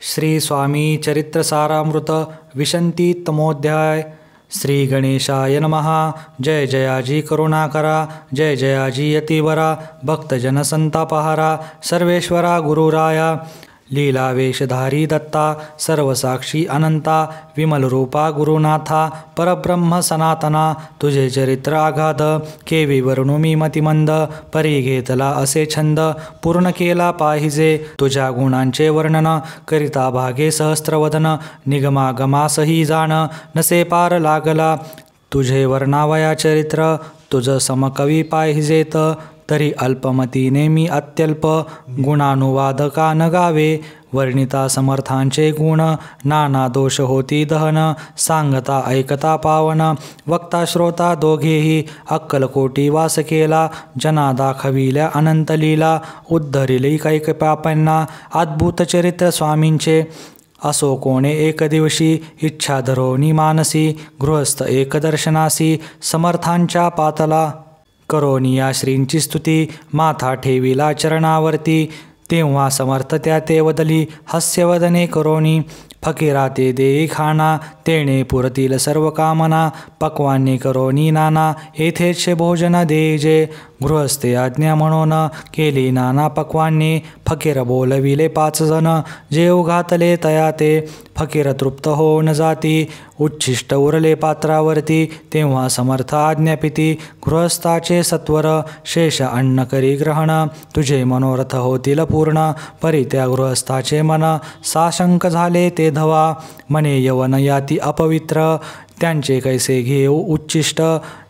श्री स्वामी चरित्र सारामृत विशंती तमोध्याय। श्री गणेशाय नमः। जय जयाजी करुणाकरा, जय जयाजी यतिवरा, भक्तजन संतापहारा, सर्वेश्वरा गुरुराया, लीला वेशधारी दत्ता, सर्वसाक्षी अनंता, विमल रूपा गुरुनाथा, परब्रह्म सनातना, तुझे चरित्र आघात केवी वर्णू मी मतिमंद, परी घेतला असे छंद, पूर्ण केला पाहिजे तुझ्या गुणांचे वर्णन, करिता भागे सहस्त्रवदन, निगमागमासही जाण, नसे पार लागला तुझे वर्णावया चरित्र, तुझ समकवी पाहिजेत तरी अल्पमतीने मी अत्यल्प, गुणानुवाद का न गावे वर्णिता समर्थांचे गुण, नाना दोष होती दहन, सांगता ऐकता पावन, वक्ता श्रोता दोघेही अक्कलकोटी वास केला, जना दाखविल्या अनंत लीला, उद्धरिली कैक पापांना अद्भुत चरित्र स्वामींचे, असो कोणे एक दिवशी इच्छा धरोनी मानसी, गृहस्थ एक दर्शनासी, समर्थांच्या पातला करोनिया श्रींची स्तुती, माथा ठेविला चरणावरती, तेव्हा समर्थ त्या ते वदली हास्यवदने करोनी, फकीरा ते देई खाना, तेणे पुरतील सर्व कामना, पक्वान्नी करोनी नाना, येथेच भोजन देजे, गृहस्थे आज्ञा म्हणून केली नाना पक्वान्नी, फकीर बोलविले 5 जण, जेव घातले तया ते, फकीर तृप्त होऊन जाती, उच्छिष्ट उरले पात्रावरती, तेव्हा समर्थ आज्ञापिती, गृहस्थाचे सत्वर, शेष अन्न करी ग्रहण, तुझे मनोरथ होतील पूर्ण, परी त्या गृहस्थाचे मन, साशंक झाले ते धवा, मने यवन याती अपवित्र, त्यांचे कैसे घेऊ उच्छिष्ट,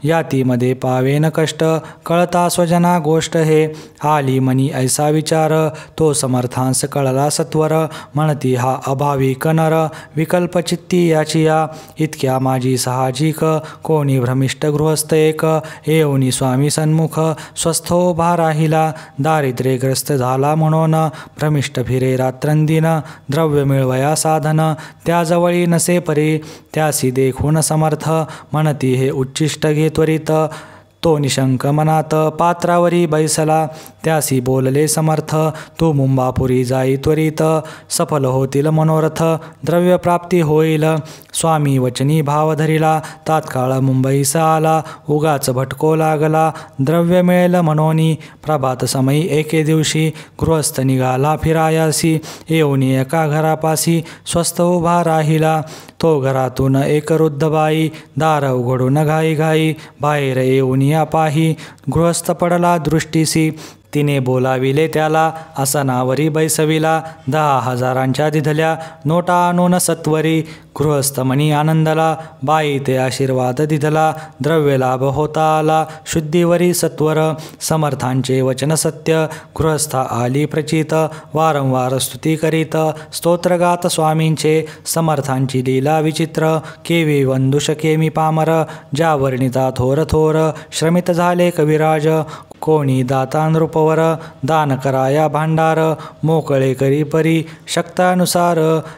यातीमध्ये पावेन कष्ट, कळता स्वजना गोष्ट हे, आली मनी ऐसा विचार, तो समर्थांस कळला सत्वर, म्हणती हा अभावी कनर, विकल्प चित्ती याची या, इतक्या माझी साहजिक, कोणी भ्रमिष्ट गृहस्थ एक, येऊनी स्वामी सन्मुख, स्वस्थ उभा राहिला, दारिद्र्यग्रस्त झाला म्हणून, भ्रमिष्ट फिरे रात्रंदिन, द्रव्य मिळवया साधन, त्याजवळी नसे परी, त्यासी देखून समर्थ, म्हणती हे उच्चिष्ट घे त्वरित, तो निशंक मनात पात्रावरी बैसला, त्यासी बोलले समर्थ, तू मुंबापुरी जाई त्वरित, सफल होतील मनोरथ, द्रव्य प्राप्ती होईल, स्वामी वचनी भाव धरिला, तात्काळ मुंबईस आला, उगाच भटको लागला, द्रव्य मिळेल म्हणोनी, प्रभात समयी एके दिवशी, गृहस्थ निघाला फिरायासी, येऊनी एका घरापासी, स्वस्थ उभा राहिला, तो घरातून एक वृद्ध बाई, दार उघडून घाई घाई, बाहेर येऊन या पाही, गृहस्थ पडला दृष्टीसी, तिने बोलाविले त्याला, आसनावरी बैसविला, 10,000 दिधल्या नोटा आणून सत्वरी, गृहस्थ मनी आनंदला, बाई ते आशीर्वाद दिधला, द्रव्य लाभ होता आला, शुद्धीवरी सत्वर, समर्थांचे वचन सत्य, गृहस्थ आली प्रचित, वारंवार स्तुती करीत, स्तोत्रगात स्वामींचे, समर्थांची लीला विचित्र, केवी वंदू शके मी पामर, ज्या वर्णिता थोर थोर, श्रमित झाले कविराज, कोणी दाता नृपवर, दान कराया भांडार, मोकळे करी परी शक्तानुसार,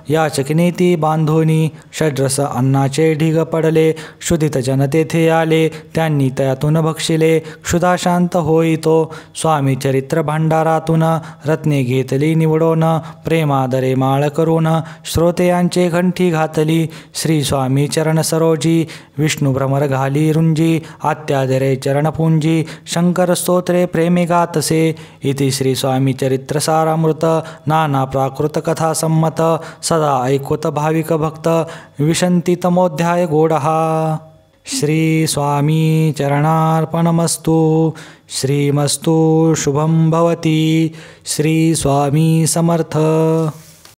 याचकनीती बांधोनी, षड्रस अन्नाचे ढिग पडले, क्षुधित जन तेथे आले, त्यांनी त्यातून भक्षिले, क्षुधा शांत होईतो, स्वामी चरित्र भांडारातून, रत्ने घेतली निवडून, प्रेमादरे माळ करून, श्रोतेयांचे घंटी घातली, श्री स्वामी चरण सरोजी, विष्णू भ्रमर घाली रुंजी, आत्यादरे चरणपुंजी, शंकर स्तोत्रे प्रेमे गातसे, इति श्री स्वामी चरित्र सारामृत, नाना प्राकृत कथा संमत, सदा ऐकुत भाविक भक्त, विशंती तमोध्याय गोडहा। श्री स्वामी चरणार्पणमस्तु। श्रीमस्तु शुभं भवति। श्री स्वामी समर्थ।